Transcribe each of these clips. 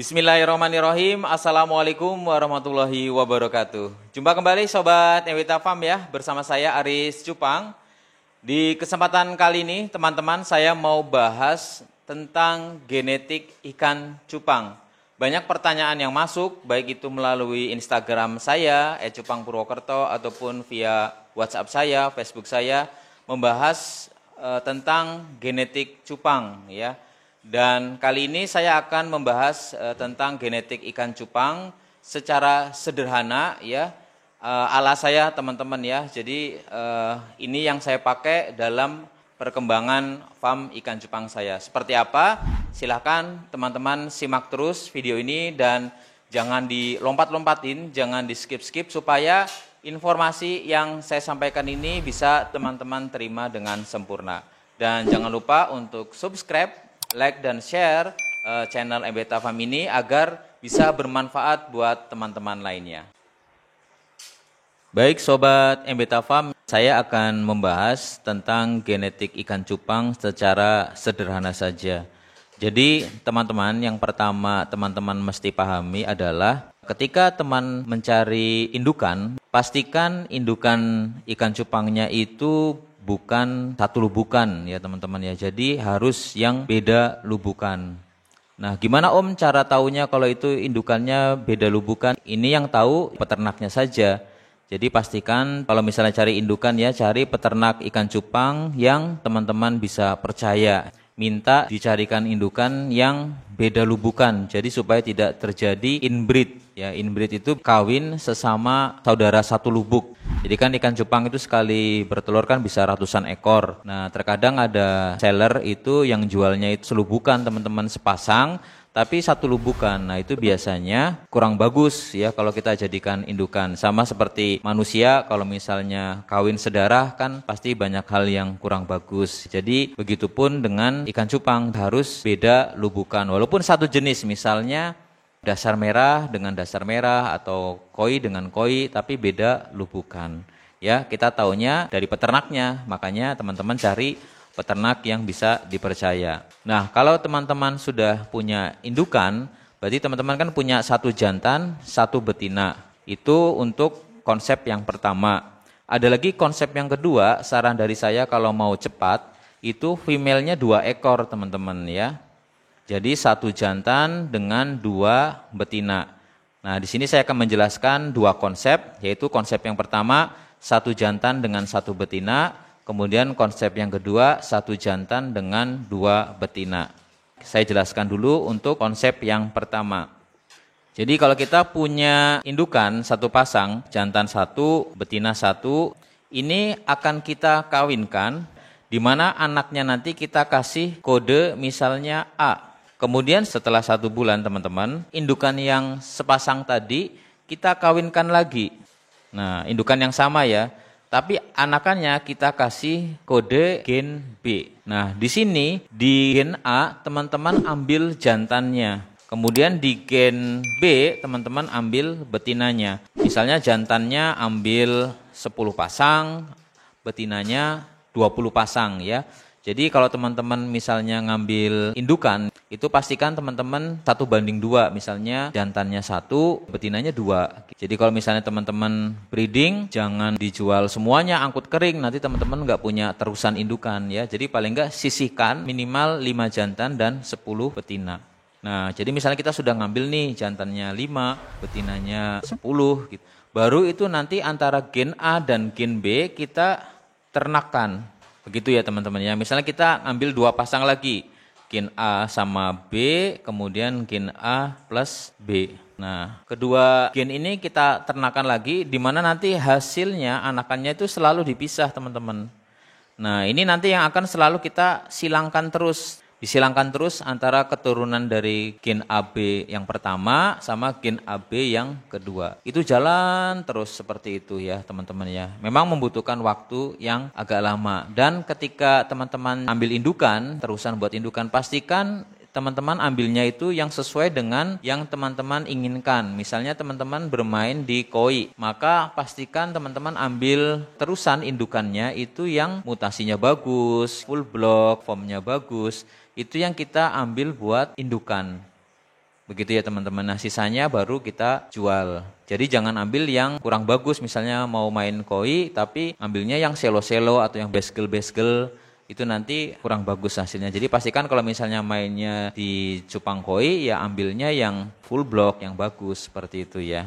Bismillahirrahmanirrahim. Assalamualaikum warahmatullahi wabarakatuh. Jumpa kembali Sobat Ewita Farm ya, bersama saya Aris Cupang. Di kesempatan kali ini teman-teman saya mau bahas tentang genetik ikan cupang. Banyak pertanyaan yang masuk, baik itu melalui Instagram saya, @cupangpurwokerto, ataupun via WhatsApp saya, Facebook saya, membahas tentang genetik cupang ya. Dan kali ini saya akan membahas tentang genetik ikan cupang secara sederhana ya, ala saya teman-teman ya. Jadi ini yang saya pakai dalam perkembangan farm ikan cupang saya. Seperti apa? Silahkan teman-teman simak terus video ini dan jangan dilompat-lompatin, jangan di skip-skip supaya informasi yang saya sampaikan ini bisa teman-teman terima dengan sempurna. Dan jangan lupa untuk subscribe, like dan share channel Ewita Farm ini agar bisa bermanfaat buat teman-teman lainnya. Baik Sobat Ewita Farm, saya akan membahas tentang genetik ikan cupang secara sederhana saja. Jadi teman-teman, yang pertama teman-teman mesti pahami adalah ketika teman mencari indukan, pastikan indukan ikan cupangnya itu bukan satu lubukan ya teman-teman ya. Jadi harus yang beda lubukan. Nah, gimana Om cara taunya kalau itu indukannya beda lubukan? Ini yang tahu peternaknya saja. Jadi pastikan kalau misalnya cari indukan ya, cari peternak ikan cupang yang teman-teman bisa percaya. Minta dicarikan indukan yang beda lubukan. Jadi supaya tidak terjadi inbreed. Ya, inbreed itu kawin sesama saudara satu lubuk. Jadi kan ikan cupang itu sekali bertelur kan bisa ratusan ekor. Nah, terkadang ada seller itu yang jualnya itu selubukan teman-teman, sepasang, tapi satu lubukan. Nah, itu biasanya kurang bagus ya kalau kita jadikan indukan. Sama seperti manusia, kalau misalnya kawin sedarah kan pasti banyak hal yang kurang bagus. Jadi begitupun dengan ikan cupang, harus beda lubukan. Walaupun satu jenis, misalnya dasar merah dengan dasar merah atau koi dengan koi, tapi beda lubukan. Ya, kita taunya dari peternaknya, makanya teman-teman cari peternak yang bisa dipercaya. Nah, kalau teman-teman sudah punya indukan, berarti teman-teman kan punya satu jantan, satu betina. Itu untuk konsep yang pertama. Ada lagi konsep yang kedua, saran dari saya kalau mau cepat, itu female-nya 2 ekor teman-teman ya. Jadi satu jantan dengan 2 betina. Nah, di sini saya akan menjelaskan 2 konsep, yaitu konsep yang pertama, satu jantan dengan 1 betina, kemudian konsep yang kedua, satu jantan dengan 2 betina. Saya jelaskan dulu untuk konsep yang pertama. Jadi kalau kita punya indukan satu pasang, jantan 1, betina 1, ini akan kita kawinkan, di mana anaknya nanti kita kasih kode misalnya A. Kemudian setelah 1 bulan teman-teman, indukan yang sepasang tadi kita kawinkan lagi. Nah, indukan yang sama ya, tapi anakannya kita kasih kode gen B. Nah, di sini di gen A teman-teman ambil jantannya. Kemudian di gen B teman-teman ambil betinanya. Misalnya jantannya ambil 10 pasang, betinanya 20 pasang ya. Jadi kalau teman-teman misalnya ngambil indukan, itu pastikan teman-teman 1:2, misalnya jantannya 1, betinanya 2. Jadi kalau misalnya teman-teman breeding, jangan dijual semuanya angkut kering, nanti teman-teman nggak punya terusan indukan ya. Jadi paling nggak sisihkan minimal 5 jantan dan 10 betina. Nah, jadi misalnya kita sudah ngambil nih jantannya 5, betinanya 10 gitu. Baru itu nanti antara gen A dan gen B kita ternakkan. Begitu ya teman-teman ya. Misalnya kita ambil 2 pasang lagi, gen A sama B, kemudian gen A plus B. Nah, kedua gen ini kita ternakan lagi, di mana nanti hasilnya anakannya itu selalu dipisah teman-teman. Nah, ini nanti yang akan selalu kita silangkan terus. Disilangkan terus antara keturunan dari gen AB yang pertama sama gen AB yang kedua. Itu jalan terus seperti itu ya teman-teman ya. Memang membutuhkan waktu yang agak lama. Dan ketika teman-teman ambil indukan, terusan buat indukan, pastikan teman-teman ambilnya itu yang sesuai dengan yang teman-teman inginkan. Misalnya teman-teman bermain di koi, maka pastikan teman-teman ambil terusan indukannya itu yang mutasinya bagus, full block, formnya bagus. Itu yang kita ambil buat indukan. Begitu ya teman-teman. Nah sisanya baru kita jual. Jadi jangan ambil yang kurang bagus, misalnya mau main koi tapi ambilnya yang selo-selo atau yang besgel-besgel, itu nanti kurang bagus hasilnya. Jadi pastikan kalau misalnya mainnya di cupang koi ya ambilnya yang full block, yang bagus seperti itu ya.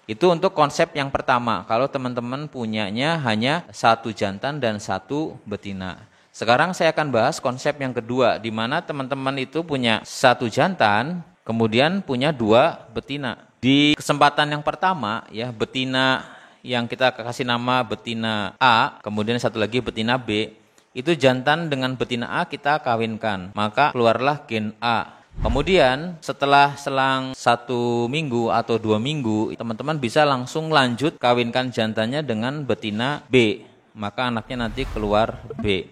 Itu untuk konsep yang pertama, kalau teman-teman punyanya hanya satu jantan dan satu betina. Sekarang saya akan bahas konsep yang kedua, di mana teman-teman itu punya satu jantan, kemudian punya dua betina. Di kesempatan yang pertama ya, betina yang kita kasih nama betina A, kemudian satu lagi betina B, itu jantan dengan betina A kita kawinkan, maka keluarlah gen A. Kemudian setelah selang 1 minggu atau 2 minggu, teman-teman bisa langsung lanjut kawinkan jantannya dengan betina B, maka anaknya nanti keluar B.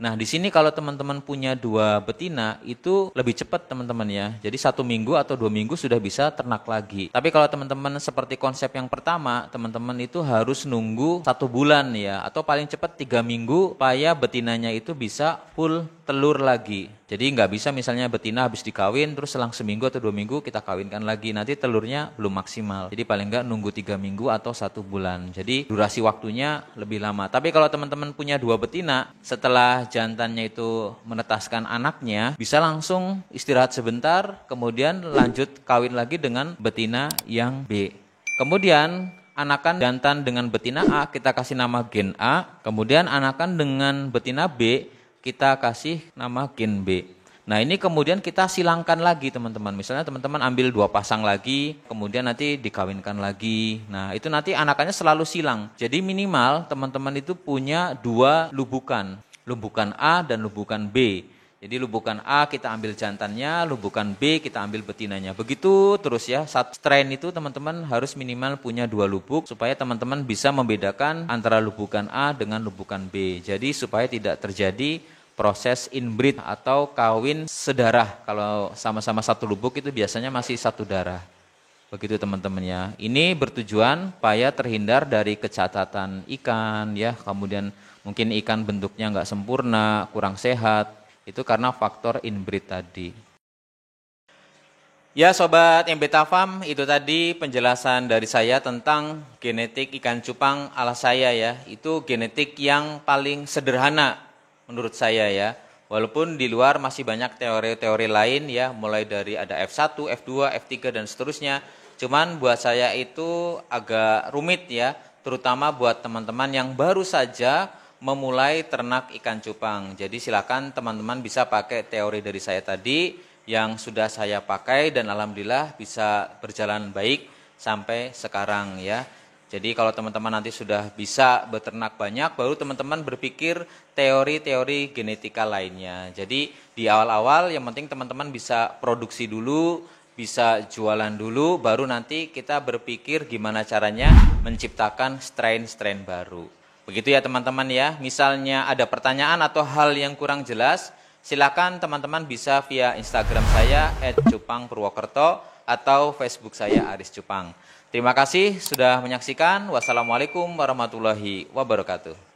Nah di sini kalau teman-teman punya 2 betina itu lebih cepat teman-teman ya. Jadi 1 minggu atau 2 minggu sudah bisa ternak lagi. Tapi kalau teman-teman seperti konsep yang pertama, teman-teman itu harus nunggu 1 bulan ya, atau paling cepat 3 minggu supaya betinanya itu bisa full telur lagi. Jadi nggak bisa misalnya betina habis dikawin terus selang 1 minggu atau 2 minggu kita kawinkan lagi, nanti telurnya belum maksimal. Jadi paling nggak nunggu 3 minggu atau 1 bulan. Jadi durasi waktunya lebih lama. Tapi kalau teman-teman punya 2 betina, setelah jantannya itu menetaskan anaknya, bisa langsung istirahat sebentar, kemudian lanjut kawin lagi dengan betina yang B. Kemudian anakan jantan dengan betina A kita kasih nama gen A, kemudian anakan dengan betina B kita kasih nama gen B. Nah ini kemudian kita silangkan lagi teman-teman. Misalnya teman-teman ambil 2 pasang lagi, kemudian nanti dikawinkan lagi. Nah itu nanti anakannya selalu silang. Jadi minimal teman-teman itu punya 2 lubukan. Lubukan A dan lubukan B. Jadi lubukan A kita ambil jantannya, lubukan B kita ambil betinanya. Begitu terus ya, satu strain itu teman-teman harus minimal punya 2 lubuk supaya teman-teman bisa membedakan antara lubukan A dengan lubukan B. Jadi supaya tidak terjadi proses inbreed atau kawin sedarah. Kalau sama-sama satu lubuk itu biasanya masih satu darah. Begitu teman-teman ya. Ini bertujuan supaya terhindar dari kecacatan ikan ya, kemudian mungkin ikan bentuknya nggak sempurna, kurang sehat. Itu karena faktor inbreed tadi. Ya Sobat MBeta Farm, itu tadi penjelasan dari saya tentang genetik ikan cupang ala saya ya. Itu genetik yang paling sederhana menurut saya ya. Walaupun di luar masih banyak teori-teori lain ya, mulai dari ada F1, F2, F3 dan seterusnya. Cuman buat saya itu agak rumit ya, terutama buat teman-teman yang baru saja memulai ternak ikan cupang. Jadi silakan teman-teman bisa pakai teori dari saya tadi yang sudah saya pakai dan alhamdulillah bisa berjalan baik sampai sekarang ya. Jadi kalau teman-teman nanti sudah bisa beternak banyak, baru teman-teman berpikir teori-teori genetika lainnya. Jadi di awal-awal yang penting teman-teman bisa produksi dulu, bisa jualan dulu, baru nanti kita berpikir gimana caranya menciptakan strain-strain baru. Begitu ya teman-teman ya, misalnya ada pertanyaan atau hal yang kurang jelas, silakan teman-teman bisa via Instagram saya @cupangpurwokerto atau Facebook saya Aris Cupang. Terima kasih sudah menyaksikan. Wassalamualaikum warahmatullahi wabarakatuh.